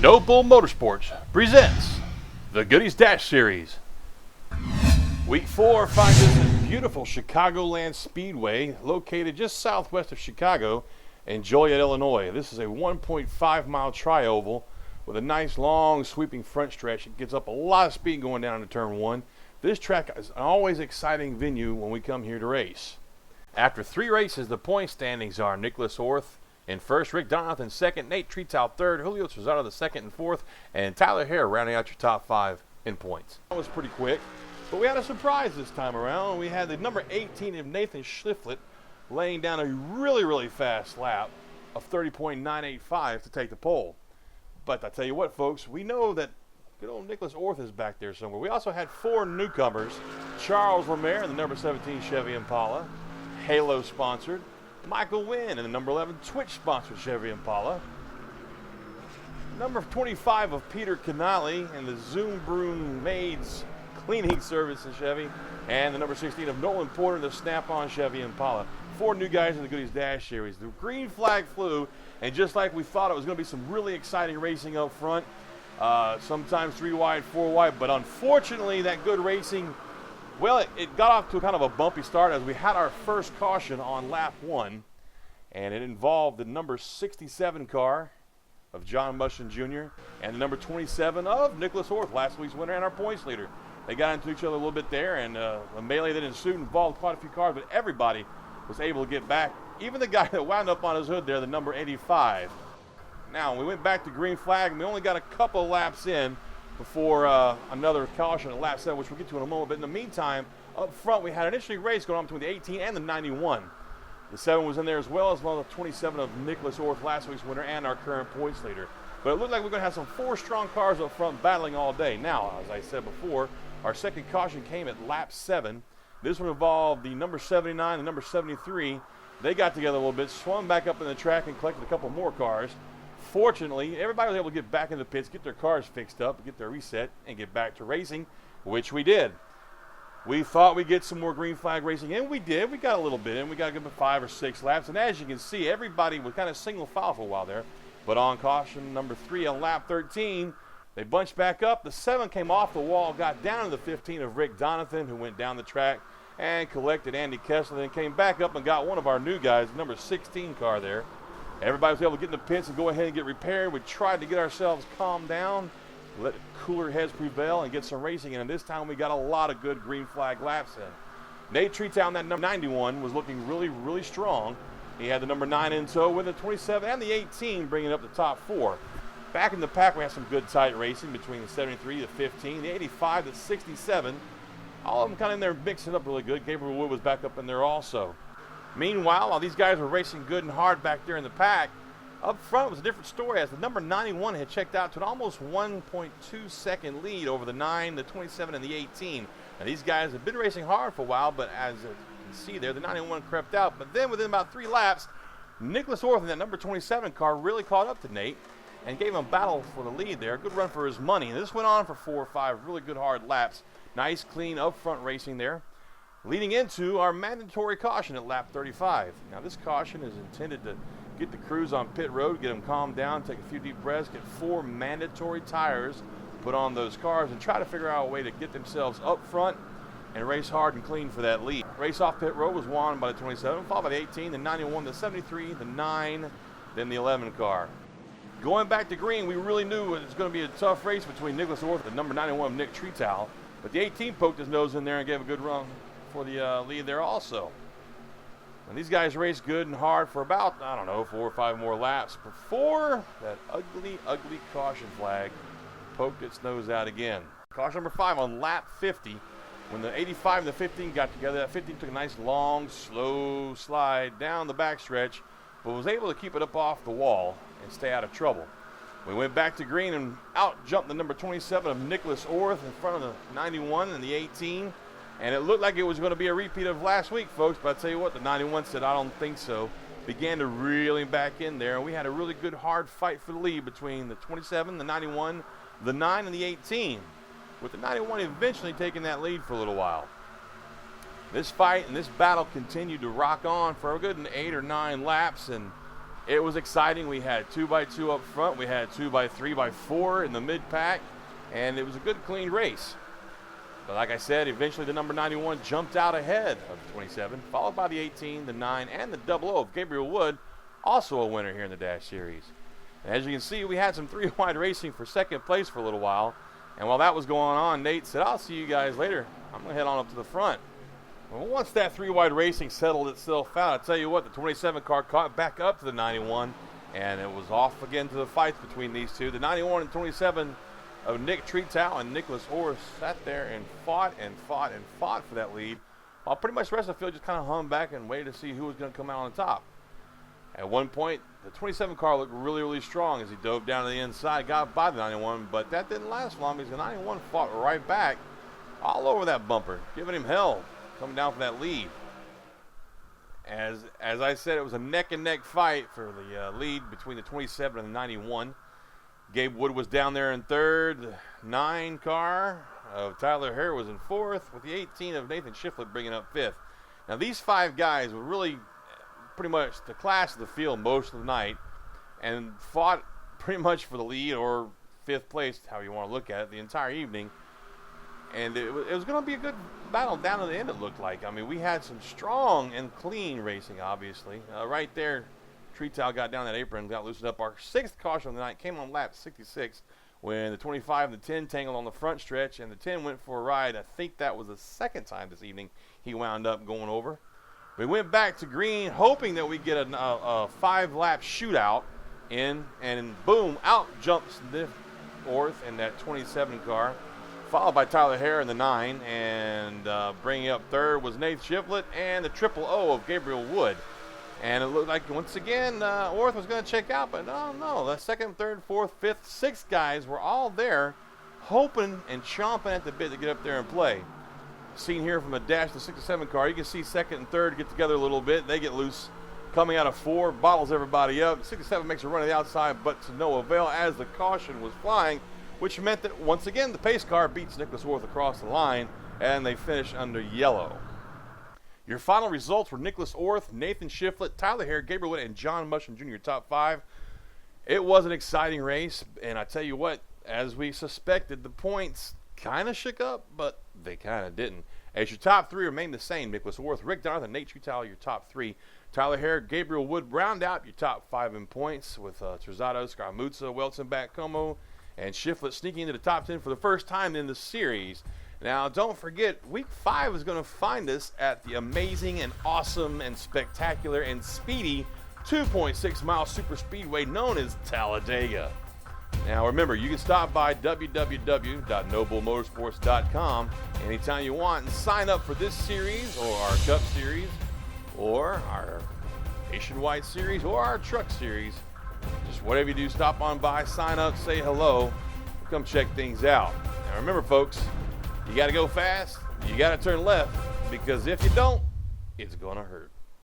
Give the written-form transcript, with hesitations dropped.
No Bull Motorsports presents the Goodies Dash Series. Week 4 finds us in beautiful Chicagoland Speedway, located just southwest of Chicago in Joliet, Illinois. This is a 1.5 mile tri-oval with a nice long sweeping front stretch. It gets up a lot of speed going down into turn 1. This track is an always exciting venue when we come here to race. After 3 races, the point standings are Nicholas Orth in first, Rick Donathan second, Nate Treetow third, Julio Trezado the second and fourth, and Tyler Hare rounding out your top 5 in points. That was pretty quick, but we had a surprise this time around. We had the number 18 of Nathan Schlifflet laying down a really fast lap of 30.985 to take the pole. But I tell you what, folks, we know that good old Nicholas Orth is back there somewhere. We also had 4 newcomers: Charles Lemaire in the number 17 Chevy Impala, Halo sponsored; Michael Wynn in the number 11 Twitch sponsored Chevy Impala, number 25 of Peter Canali in the Zoom Broom Maids cleaning service in Chevy, and the number 16 of Nolan Porter in the Snap-on Chevy Impala. 4 new guys in the Goodies Dash Series. The green flag flew, and just like we thought, it was going to be some really exciting racing up front. Sometimes 3 wide, 4 wide, but unfortunately that good racing, well, it got off to kind of a bumpy start as we had our first caution on lap 1, and it involved the number 67 car of John Mushin Jr. and the number 27 of Nicholas Orth, last week's winner and our points leader. They got into each other a little bit there, and a melee that ensued involved quite a few cars, but everybody was able to get back, even the guy that wound up on his hood there, the number 85. Now, we went back to green flag, and we only got a couple laps in before another caution at lap 7, which we'll get to in a moment. But in the meantime, up front, we had an interesting race going on between the 18 and the 91. The 7 was in there as well as the 27 of Nicholas Orth, last week's winner and our current points leader. But it looked like we're going to have some 4 strong cars up front battling all day. Now, as I said before, our second caution came at lap 7. This one involved the number 79 and number 73. They got together a little bit, swung back up in the track, and collected a couple more cars. Fortunately, everybody was able to get back in the pits, get their cars fixed up, get their reset, and get back to racing, which we did. We thought we'd get some more green flag racing, and we did. We got a little bit in. We got a good 5 or 6 laps, and as you can see, everybody was kind of single file for a while there. But on caution number 3 on lap 13, they bunched back up. The 7 came off the wall, got down to the 15 of Rick Donathan, who went down the track and collected Andy Kessler, then came back up and got one of our new guys, the number 16 car there. Everybody was able to get in the pits and go ahead and get repaired. We tried to get ourselves calmed down, let cooler heads prevail, and get some racing in. And this time we got a lot of good green flag laps in. Nate Treetow, that number 91, was looking really strong. He had the number 9 in tow with the 27 and the 18 bringing up the top 4. Back in the pack, we had some good tight racing between the 73, the 15, the 85, the 67. All of them kind of in there mixing up really good. Gabriel Wood was back up in there also. Meanwhile, while these guys were racing good and hard back there in the pack, up front it was a different story as the number 91 had checked out to an almost 1.2 second lead over the 9, the 27, and the 18. Now these guys have been racing hard for a while, but as you can see there, the 91 crept out. But then within about 3 laps, Nicholas Orth in that number 27 car really caught up to Nate and gave him battle for the lead there. Good run for his money. And this went on for 4 or 5 really good hard laps. Nice, clean, up front racing there, leading into our mandatory caution at lap 35. Now this caution is intended to get the crews on pit road, get them calmed down, take a few deep breaths, get 4 mandatory tires put on those cars, and try to figure out a way to get themselves up front and race hard and clean for that lead. Race off pit road was won by the 27, followed by the 18, the 91, the 73, the 9, then the 11 car. Going back to green, we really knew it was going to be a tough race between Nicholas Orth and the number 91 of Nick Treetow, but the 18 poked his nose in there and gave a good run for the lead there also. And these guys raced good and hard for about, 4 or 5 more laps before that ugly caution flag poked its nose out again. Caution number 5 on lap 50. When the 85 and the 15 got together, that 15 took a nice long, slow slide down the backstretch, but was able to keep it up off the wall and stay out of trouble. We went back to green and out jumped the number 27 of Nicholas Orth in front of the 91 and the 18. And it looked like it was going to be a repeat of last week, folks. But I tell you what, the 91 said, I don't think so. Began to reel him back in there. And we had a really good hard fight for the lead between the 27, the 91, the 9, and the 18. With the 91 eventually taking that lead for a little while. This fight and this battle continued to rock on for a good 8 or 9 laps. And It was exciting. We had 2x2 up front. We had 2x3 by 4 in the mid-pack, and it was a good, clean race. But like I said, eventually the number 91 jumped out ahead of the 27, followed by the 18, the 9, and the 00 of Gabriel Wood, also a winner here in the Dash Series. And as you can see, we had some 3-wide racing for second place for a little while. And while that was going on, Nate said, I'll see you guys later. I'm going to head on up to the front. Well, once that 3-wide racing settled itself out, I tell you what, the 27 car caught back up to the 91, and it was off again to the fights between these two. The 91 and 27 of Nick Treetow and Nicholas Orr sat there and fought and fought and fought for that lead, while pretty much the rest of the field just kind of hung back and waited to see who was going to come out on top. At one point, the 27 car looked really, really strong as he dove down to the inside, got by the 91, but that didn't last long because the 91 fought right back all over that bumper, giving him hell coming down for that lead. As I said, it was a neck-and-neck fight for the lead between the 27 and the 91. Gabe Wood was down there in third. The 9 car of Tyler Hare was in fourth, with the 18 of Nathan Shiflett bringing up fifth. Now, these 5 guys were really pretty much the class of the field most of the night and fought pretty much for the lead or 5th place, however you want to look at it, the entire evening. And it was going to be a good battle down to the end, it looked like. I mean, we had some strong and clean racing, obviously. Right there, Treetow got down that apron, got loosened up. Our 6th caution of the night came on lap 66 when the 25 and the 10 tangled on the front stretch, and the 10 went for a ride. I think that was the 2nd time this evening he wound up going over. We went back to green, hoping that we'd get a 5-lap shootout in, and boom, out jumps Nick Orth in that 27 car, followed by Tyler Hare in the 9, and bringing up third was Nate Shiflett and the 00 of Gabriel Wood. And it looked like, once again, Orth was going to check out, but no. The 2nd, 3rd, 4th, 5th, 6th guys were all there, hoping and chomping at the bit to get up there and play. Seen here from the dash, the 67 car, you can see 2nd and 3rd get together a little bit. They get loose. Coming out of 4, bottles everybody up. 67 makes a run to the outside, but to no avail as the caution was flying, which meant that, once again, the pace car beats Nicholas Orth across the line, and they finish under yellow. Your final results were Nicholas Orth, Nathan Shiflett, Tyler Hare, Gabriel Wood, and John Musham Jr. top 5. It was an exciting race, and I tell you what, as we suspected, the points kind of shook up, but they kind of didn't. As your top 3 remained the same, Nicholas Orth, Rick Donovan, and Nate Treetow, your top 3. Tyler Hare, Gabriel Wood round out your top 5 in points, with Trezado, Scaramuza, Welton, Como, and Shiflett sneaking into the top 10 for the first time in the series. Now, don't forget, Week 5 is going to find us at the amazing and awesome and spectacular and speedy 2.6-mile super speedway known as Talladega. Now, remember, you can stop by www.noblemotorsports.com anytime you want and sign up for this series or our Cup Series or our Nationwide Series or our Truck Series. Just whatever you do, stop on by, sign up, say hello, come check things out. Now, remember, folks, you got to go fast, you got to turn left, because if you don't, it's going to hurt.